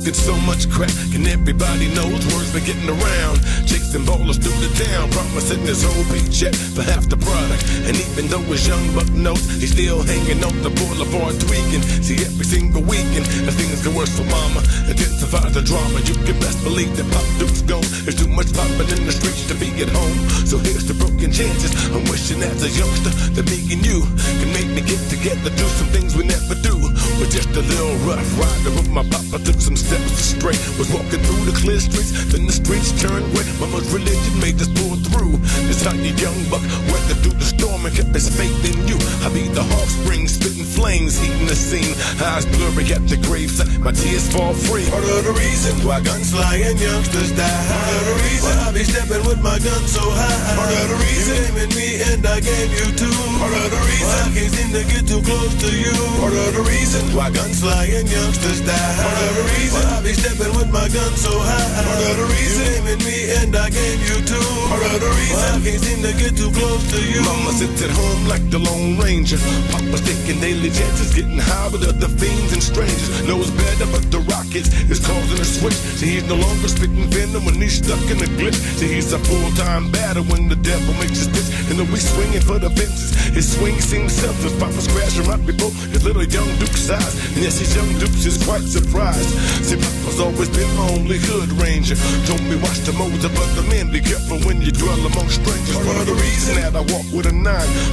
talking so much crap, and everybody knows words been getting around. Chasing ballers through the town, promising his whole paycheck for half the product. And even though his young buck knows, he's still hanging on the boulevard tweaking. See, every single weekend, as things get worse for mama, intensify the drama. You can best believe that Pop Duke's gone. There's too much popping in the streets to be at home. So here's the broken chances. I'm wishing as a youngster that me and you can make me get together, do some things we never do. With just a little rough rider with my papa, took some steps astray. Was walking through the clear streets, then the streets turned wet. Mama's religion made us pull through. This how your young buck weathered through the storm and kept his faith in you. I be the offspring, spitting flames, heating the scene. Eyes blurry at the graveside, my tears fall free. Part of the reason why guns fly and youngsters die. Part of the reason why I be stepping with my gun so high. Part of the reason you came in me and I gave you two. Part of the reason why I can't seem to get too close to you. Part of the reason why guns fly and youngsters die. Part of the reason why I be stepping with my gun so high. Part of the reason you came in me and I gave you two. Part of the reason why I can't seem to get too close to you. Mama sits at home like the Lone Ranger. Papa's taking daily chances, getting high with other fiends and strangers. Knows better, but the Rockets is causing a switch. See, he's no longer spitting venom when he's stuck in a glitch. See, he's a full-time batter when the devil makes his pitch. And then we swinging for the fences. His swing seems selfless. Papa's crashing right before his little young Duke's eyes. And yes, his young Duke's is quite surprised. See, Papa's always been my only hood ranger. Told me watch the modes of other men. Be careful when you dwell among strangers. Part of the reason that I walk with a 9.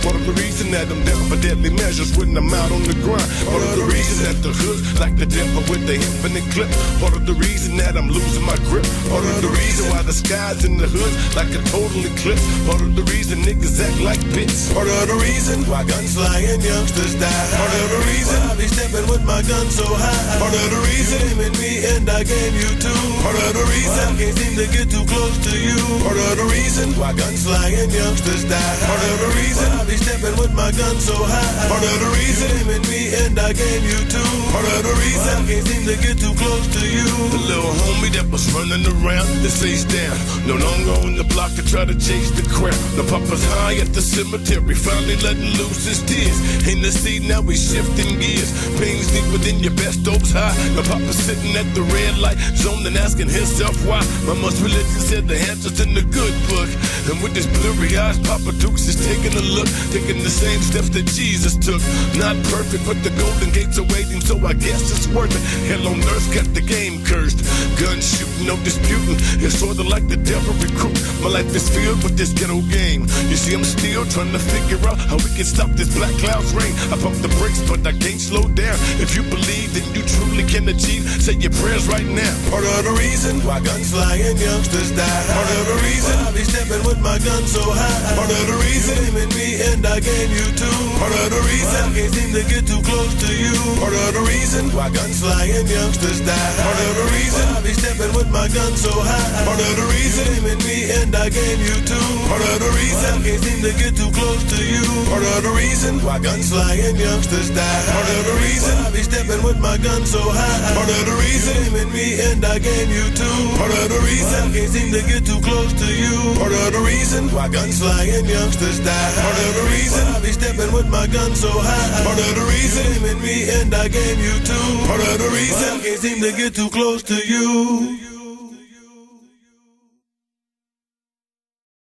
Part of the reason that I'm down for deadly measures when I'm out on the grind. Part of the reason that the hood like the devil with the infinite clip. Part of the reason that I'm losing my grip. Part of the reason why the sky's in the hood like a total eclipse. Part of the reason niggas act like bits. Part of the reason why guns fly and youngsters die. Part of the reason I be stepping with my gun so high. Part of the reason you in me and I gave you two. Part of the reason I can't seem to get too close to you. Part of the reason why guns fly and youngsters die. Part of the reason I be stepping with my gun so high. Part of the reason you in me and I gave you two. Part of the reason I can't seem to get too close to you. The little homie that was running around, this face down, no longer on the block to try to chase the crowd. The papa's high at the cemetery, finally letting loose his tears. In the seat now we shifting gears. Pains deep within your best dopes high. The papa's sitting at the red light zone and asking himself why. Mama's religion said the answer's in the good book. And with his blurry eyes, Papa Dukes is taking a look, taking the same steps that Jesus took. Not perfect, but the golden gates are waiting, so I guess it's worth it. Hell on earth got the game cursed. Gun shooting, no disputing. It's sorta like the devil recruit. My life is filled with this ghetto game. You see, I'm still trying to figure out how we can stop this black cloud's rain. I pump the brakes, but I can't slow down. If you believe that you truly can achieve, say your prayers right now. Part of the reason why guns fly and youngsters die. Part of the reason I be stepping with my gun so high. Part of the reason you in me and I gave you two. Part of the reason I can't seem to get too close to you. Part of the reason why guns fly and youngsters die. Part of the reason I be stepping with my gun so high. Part of the reason you in me and I gave you two. Part of the reason I can't seem to get too close to you. Part of the reason why guns fly and youngsters die. Part of the reason I be stepping with my gun so high. Part of the reason you in me and I gave you two. Part of the reason I can't seem to get too close to you. Part of the reason why guns fly and youngsters die. Part of the reason I be stepping with my gun so high. Part of the reason you in me and I gave you two. Part of the reason I can't seem to get too close to you.